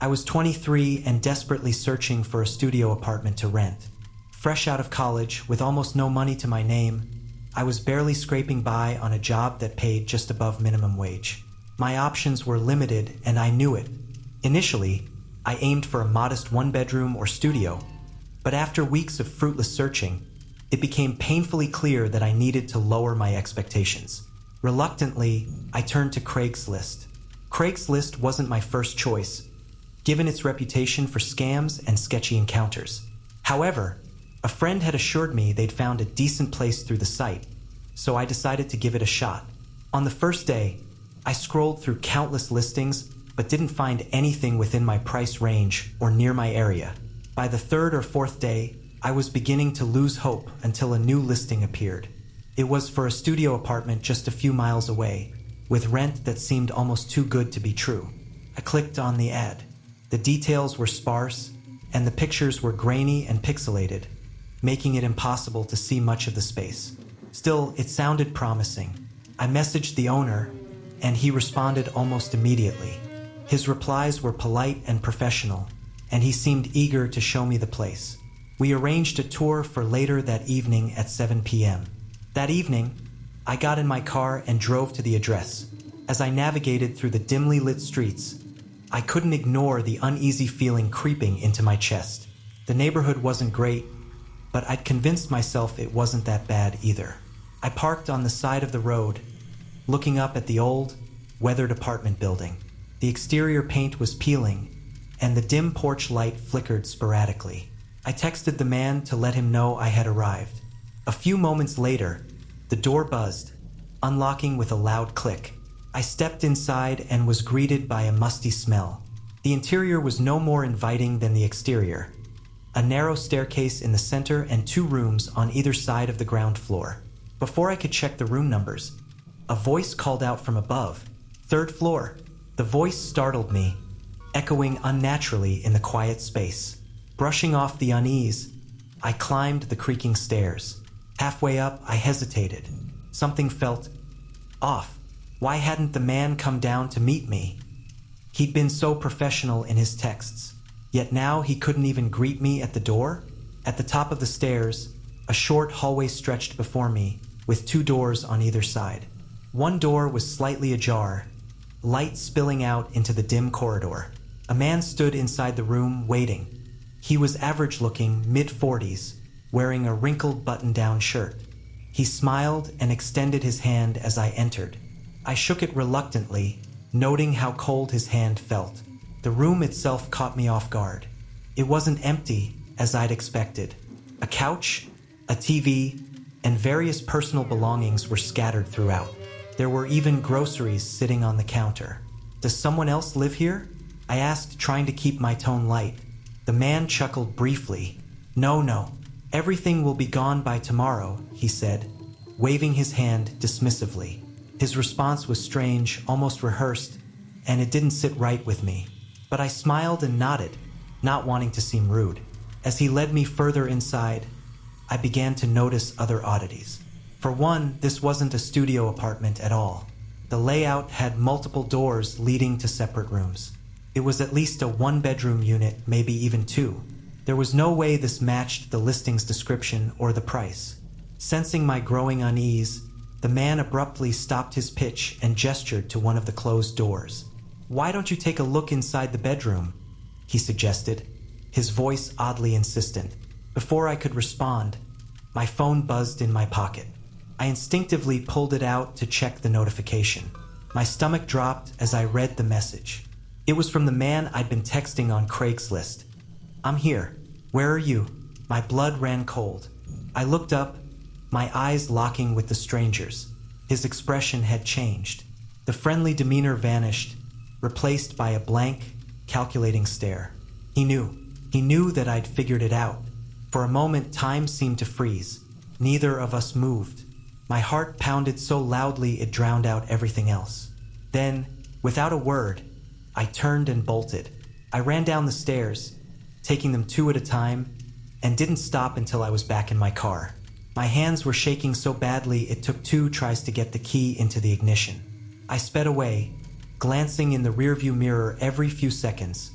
I was 23 and desperately searching for a studio apartment to rent. Fresh out of college, with almost no money to my name, I was barely scraping by on a job that paid just above minimum wage. My options were limited, and I knew it. Initially, I aimed for a modest one-bedroom or studio, but after weeks of fruitless searching, it became painfully clear that I needed to lower my expectations. Reluctantly, I turned to Craigslist. Craigslist wasn't my first choice, given its reputation for scams and sketchy encounters. However, a friend had assured me they'd found a decent place through the site, so I decided to give it a shot. On the first day, I scrolled through countless listings, but didn't find anything within my price range or near my area. By the third or fourth day, I was beginning to lose hope until a new listing appeared. It was for a studio apartment just a few miles away, with rent that seemed almost too good to be true. I clicked on the ad. The details were sparse, and the pictures were grainy and pixelated, making it impossible to see much of the space. Still, it sounded promising. I messaged the owner, and he responded almost immediately. His replies were polite and professional, and he seemed eager to show me the place. We arranged a tour for later that evening at 7 p.m. That evening, I got in my car and drove to the address. As I navigated through the dimly lit streets, I couldn't ignore the uneasy feeling creeping into my chest. The neighborhood wasn't great, but I'd convinced myself it wasn't that bad either. I parked on the side of the road, looking up at the old, weathered apartment building. The exterior paint was peeling, and the dim porch light flickered sporadically. I texted the man to let him know I had arrived. A few moments later, the door buzzed, unlocking with a loud click. I stepped inside and was greeted by a musty smell. The interior was no more inviting than the exterior. A narrow staircase in the center and 2 rooms on either side of the ground floor. Before I could check the room numbers, a voice called out from above, "Third floor." The voice startled me, echoing unnaturally in the quiet space. Brushing off the unease, I climbed the creaking stairs. Halfway up, I hesitated. Something felt off. Why hadn't the man come down to meet me? He'd been so professional in his texts, yet now he couldn't even greet me at the door? At the top of the stairs, a short hallway stretched before me, with 2 doors on either side. One door was slightly ajar, light spilling out into the dim corridor. A man stood inside the room, waiting. He was average-looking, mid-40s, wearing a wrinkled button-down shirt. He smiled and extended his hand as I entered. I shook it reluctantly, noting how cold his hand felt. The room itself caught me off guard. It wasn't empty, as I'd expected. A couch, a TV, and various personal belongings were scattered throughout. There were even groceries sitting on the counter. "Does someone else live here?" I asked, trying to keep my tone light. The man chuckled briefly. No, everything will be gone by tomorrow," he said, waving his hand dismissively. His response was strange, almost rehearsed, and it didn't sit right with me. But I smiled and nodded, not wanting to seem rude. As he led me further inside, I began to notice other oddities. For one, this wasn't a studio apartment at all. The layout had multiple doors leading to separate rooms. It was at least a 1-bedroom unit, maybe even 2. There was no way this matched the listing's description or the price. Sensing my growing unease, the man abruptly stopped his pitch and gestured to one of the closed doors. "Why don't you take a look inside the bedroom?" he suggested, his voice oddly insistent. Before I could respond, my phone buzzed in my pocket. I instinctively pulled it out to check the notification. My stomach dropped as I read the message. It was from the man I'd been texting on Craigslist. "I'm here. Where are you?" My blood ran cold. I looked up, my eyes locking with the stranger's. His expression had changed. The friendly demeanor vanished, replaced by a blank, calculating stare. He knew that I'd figured it out. For a moment, time seemed to freeze. Neither of us moved. My heart pounded so loudly it drowned out everything else. Then, without a word, I turned and bolted. I ran down the stairs, taking them 2 at a time, and didn't stop until I was back in my car. My hands were shaking so badly it took 2 tries to get the key into the ignition. I sped away, glancing in the rearview mirror every few seconds,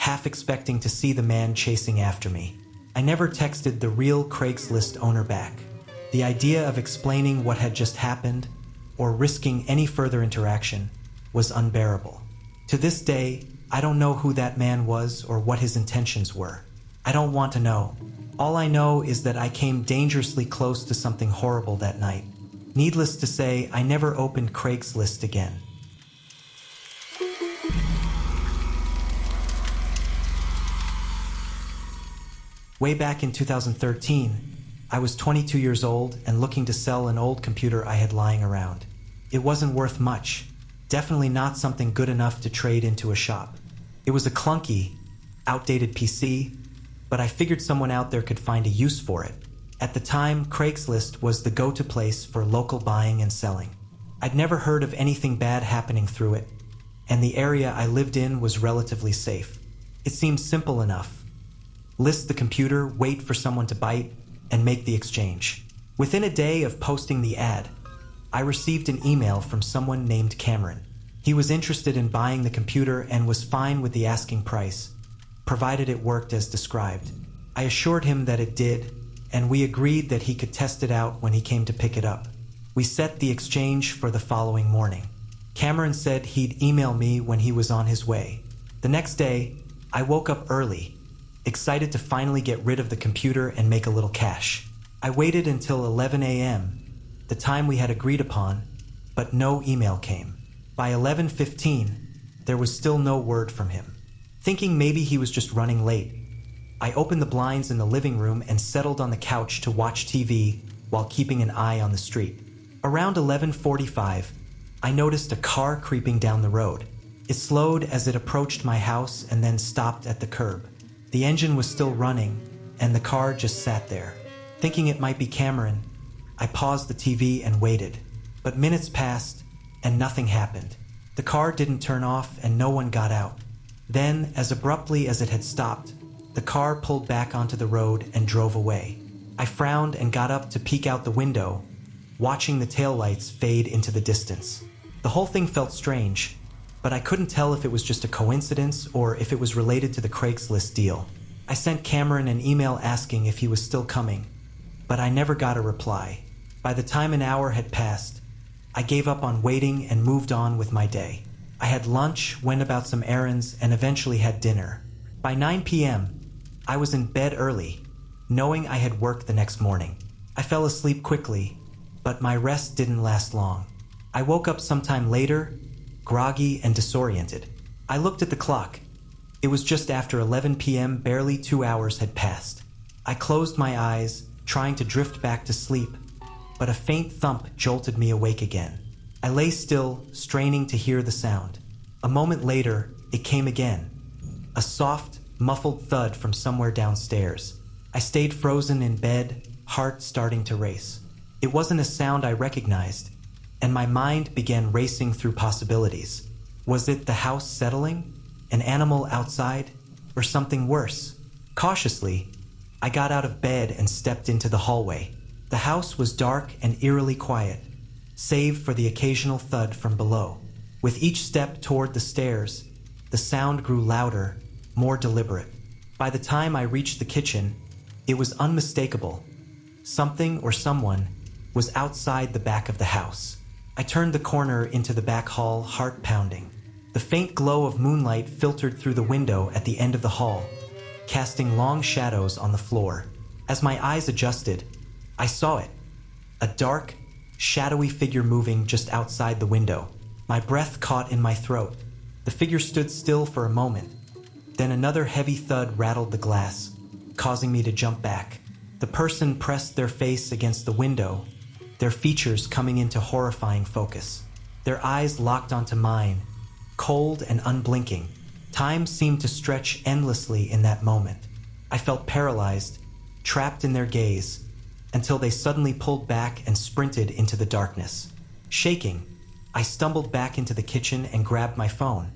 half expecting to see the man chasing after me. I never texted the real Craigslist owner back. The idea of explaining what had just happened or risking any further interaction was unbearable. To this day, I don't know who that man was or what his intentions were. I don't want to know. All I know is that I came dangerously close to something horrible that night. Needless to say, I never opened Craigslist again. Way back in 2013, I was 22 years old and looking to sell an old computer I had lying around. It wasn't worth much, definitely not something good enough to trade into a shop. It was a clunky, outdated PC, but I figured someone out there could find a use for it. At the time, Craigslist was the go-to place for local buying and selling. I'd never heard of anything bad happening through it, and the area I lived in was relatively safe. It seemed simple enough. List the computer, wait for someone to bite, and make the exchange. Within a day of posting the ad, I received an email from someone named Cameron. He was interested in buying the computer and was fine with the asking price, provided it worked as described. I assured him that it did, and we agreed that he could test it out when he came to pick it up. We set the exchange for the following morning. Cameron said he'd email me when he was on his way. The next day, I woke up early, excited to finally get rid of the computer and make a little cash. I waited until 11 a.m., the time we had agreed upon, but no email came. By 11:15, there was still no word from him. Thinking maybe he was just running late, I opened the blinds in the living room and settled on the couch to watch TV while keeping an eye on the street. Around 11:45, I noticed a car creeping down the road. It slowed as it approached my house and then stopped at the curb. The engine was still running, and the car just sat there. Thinking it might be Cameron, I paused the TV and waited. But minutes passed, and nothing happened. The car didn't turn off, and no one got out. Then, as abruptly as it had stopped, the car pulled back onto the road and drove away. I frowned and got up to peek out the window, watching the taillights fade into the distance. The whole thing felt strange, but I couldn't tell if it was just a coincidence or if it was related to the Craigslist deal. I sent Cameron an email asking if he was still coming, but I never got a reply. By the time an hour had passed, I gave up on waiting and moved on with my day. I had lunch, went about some errands, and eventually had dinner. By 9 p.m., I was in bed early, knowing I had work the next morning. I fell asleep quickly, but my rest didn't last long. I woke up sometime later, groggy and disoriented. I looked at the clock. It was just after 11 p.m., barely 2 hours had passed. I closed my eyes, trying to drift back to sleep, but a faint thump jolted me awake again. I lay still, straining to hear the sound. A moment later, it came again. A soft, muffled thud from somewhere downstairs. I stayed frozen in bed, heart starting to race. It wasn't a sound I recognized, and my mind began racing through possibilities. Was it the house settling? An animal outside? Or something worse? Cautiously, I got out of bed and stepped into the hallway. The house was dark and eerily quiet, save for the occasional thud from below. With each step toward the stairs, the sound grew louder, more deliberate. By the time I reached the kitchen, it was unmistakable. Something or someone was outside the back of the house. I turned the corner into the back hall, heart pounding. The faint glow of moonlight filtered through the window at the end of the hall, casting long shadows on the floor. As my eyes adjusted, I saw it. A dark, shadowy figure moving just outside the window. My breath caught in my throat. The figure stood still for a moment. Then another heavy thud rattled the glass, causing me to jump back. The person pressed their face against the window, their features coming into horrifying focus. Their eyes locked onto mine, cold and unblinking. Time seemed to stretch endlessly in that moment. I felt paralyzed, trapped in their gaze, until they suddenly pulled back and sprinted into the darkness. Shaking, I stumbled back into the kitchen and grabbed my phone,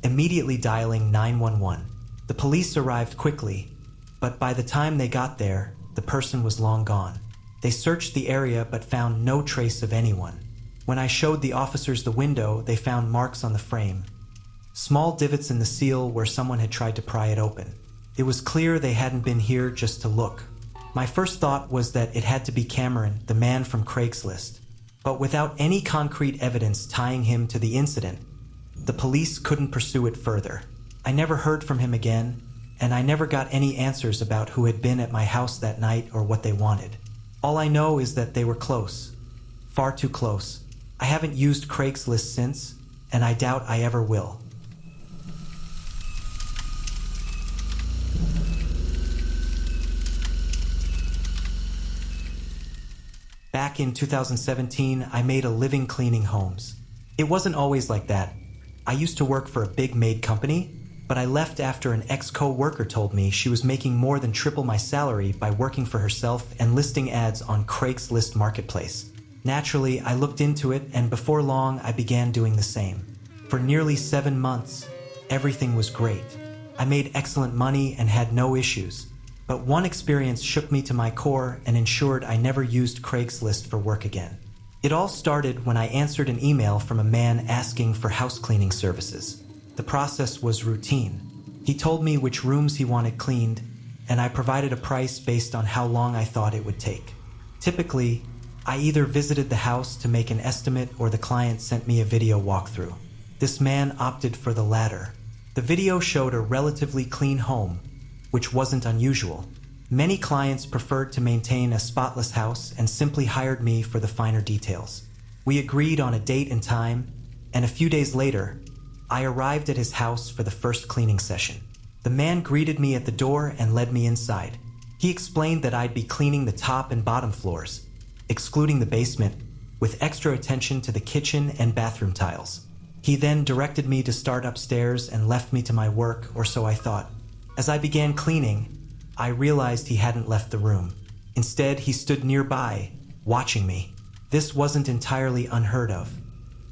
immediately dialing 911. The police arrived quickly, but by the time they got there, the person was long gone. They searched the area but found no trace of anyone. When I showed the officers the window, they found marks on the frame, small divots in the seal where someone had tried to pry it open. It was clear they hadn't been here just to look. My first thought was that it had to be Cameron, the man from Craigslist. But without any concrete evidence tying him to the incident, the police couldn't pursue it further. I never heard from him again, and I never got any answers about who had been at my house that night or what they wanted. All I know is that they were close. Far too close. I haven't used Craigslist since, and I doubt I ever will. Back in 2017, I made a living cleaning homes. It wasn't always like that. I used to work for a big maid company, but I left after an ex-co-worker told me she was making more than triple my salary by working for herself and listing ads on Craigslist Marketplace. Naturally, I looked into it, and before long, I began doing the same. For nearly 7 months, everything was great. I made excellent money and had no issues. But one experience shook me to my core and ensured I never used Craigslist for work again. It all started when I answered an email from a man asking for house cleaning services. The process was routine. He told me which rooms he wanted cleaned, and I provided a price based on how long I thought it would take. Typically, I either visited the house to make an estimate or the client sent me a video walkthrough. This man opted for the latter. The video showed a relatively clean home, which wasn't unusual. Many clients preferred to maintain a spotless house and simply hired me for the finer details. We agreed on a date and time, and a few days later, I arrived at his house for the first cleaning session. The man greeted me at the door and led me inside. He explained that I'd be cleaning the top and bottom floors, excluding the basement, with extra attention to the kitchen and bathroom tiles. He then directed me to start upstairs and left me to my work, or so I thought. As I began cleaning, I realized he hadn't left the room. Instead, he stood nearby, watching me. This wasn't entirely unheard of.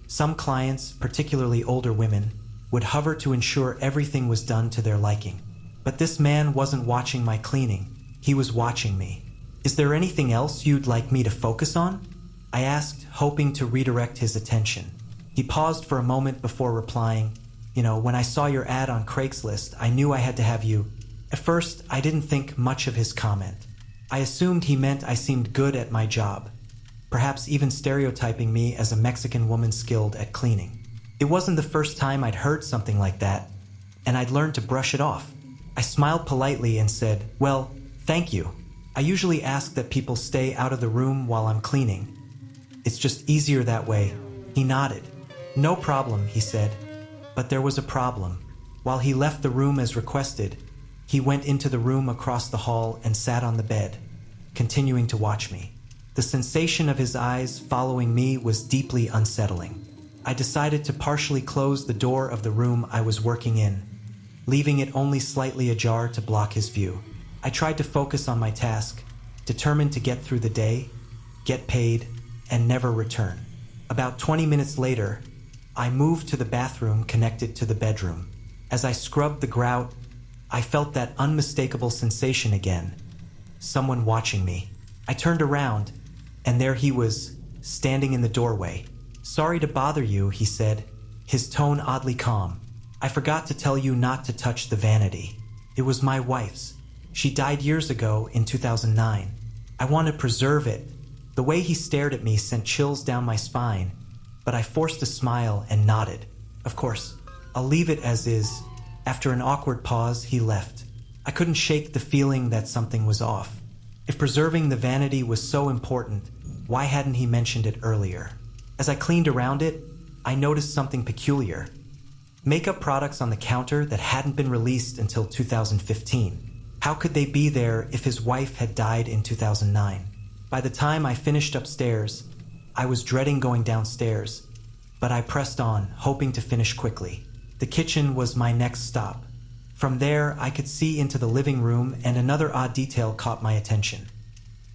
Some clients, particularly older women, would hover to ensure everything was done to their liking. But this man wasn't watching my cleaning. He was watching me. "Is there anything else you'd like me to focus on?" I asked, hoping to redirect his attention. He paused for a moment before replying, "When I saw your ad on Craigslist, I knew I had to have you." At first, I didn't think much of his comment. I assumed he meant I seemed good at my job, perhaps even stereotyping me as a Mexican woman skilled at cleaning. It wasn't the first time I'd heard something like that, and I'd learned to brush it off. I smiled politely and said, "Well, thank you. I usually ask that people stay out of the room while I'm cleaning. It's just easier that way." He nodded. "No problem," he said. But there was a problem. While he left the room as requested, he went into the room across the hall and sat on the bed, continuing to watch me. The sensation of his eyes following me was deeply unsettling. I decided to partially close the door of the room I was working in, leaving it only slightly ajar to block his view. I tried to focus on my task, determined to get through the day, get paid, and never return. About 20 minutes later, I moved to the bathroom connected to the bedroom. As I scrubbed the grout, I felt that unmistakable sensation again. Someone watching me. I turned around, and there he was, standing in the doorway. "Sorry to bother you," he said, his tone oddly calm. "I forgot to tell you not to touch the vanity. It was my wife's. She died years ago in 2009. I want to preserve it." The way he stared at me sent chills down my spine, but I forced a smile and nodded. "Of course, I'll leave it as is." After an awkward pause, he left. I couldn't shake the feeling that something was off. If preserving the vanity was so important, why hadn't he mentioned it earlier? As I cleaned around it, I noticed something peculiar. Makeup products on the counter that hadn't been released until 2015. How could they be there if his wife had died in 2009? By the time I finished upstairs, I was dreading going downstairs, but I pressed on, hoping to finish quickly. The kitchen was my next stop. From there, I could see into the living room, and another odd detail caught my attention.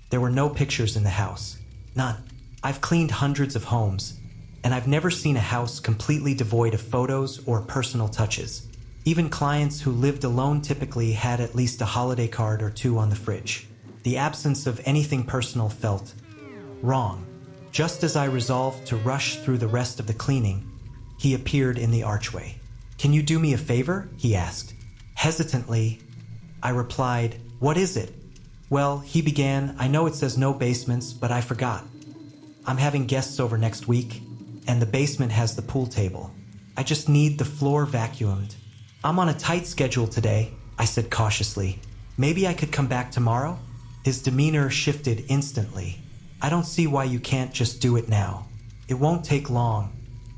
There were no pictures in the house. None. I've cleaned hundreds of homes, and I've never seen a house completely devoid of photos or personal touches. Even clients who lived alone typically had at least a holiday card or two on the fridge. The absence of anything personal felt wrong. Just as I resolved to rush through the rest of the cleaning, he appeared in the archway. "Can you do me a favor?" he asked. Hesitantly, I replied, "What is it?" "Well," he began, "I know it says no basements, but I forgot. I'm having guests over next week, and the basement has the pool table. I just need the floor vacuumed. I'm on a tight schedule today," I said cautiously. "Maybe I could come back tomorrow?" His demeanor shifted instantly. "I don't see why you can't just do it now. It won't take long."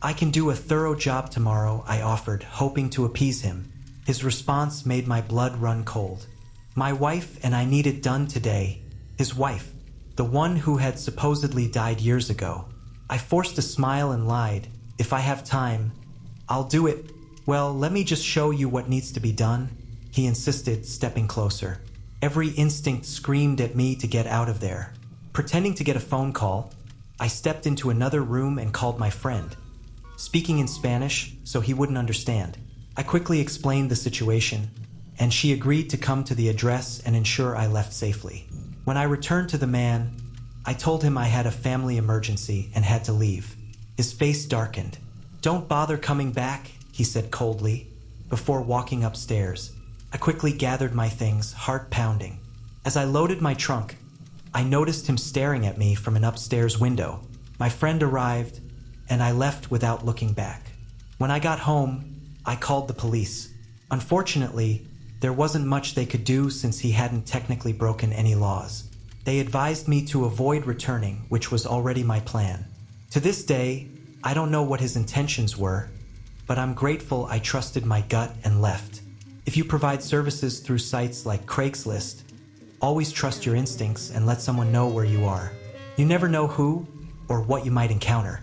"I can do a thorough job tomorrow," I offered, hoping to appease him. His response made my blood run cold. "My wife and I need it done today." His wife, the one who had supposedly died years ago. I forced a smile and lied, "If I have time, I'll do it." "Well, let me just show you what needs to be done," he insisted, stepping closer. Every instinct screamed at me to get out of there. Pretending to get a phone call, I stepped into another room and called my friend, speaking in Spanish so he wouldn't understand. I quickly explained the situation, and she agreed to come to the address and ensure I left safely. When I returned to the man, I told him I had a family emergency and had to leave. His face darkened. "Don't bother coming back," he said coldly, before walking upstairs. I quickly gathered my things, heart pounding. As I loaded my trunk, I noticed him staring at me from an upstairs window. My friend arrived, and I left without looking back. When I got home, I called the police. Unfortunately, there wasn't much they could do since he hadn't technically broken any laws. They advised me to avoid returning, which was already my plan. To this day, I don't know what his intentions were, but I'm grateful I trusted my gut and left. If you provide services through sites like Craigslist, always trust your instincts and let someone know where you are. You never know who or what you might encounter.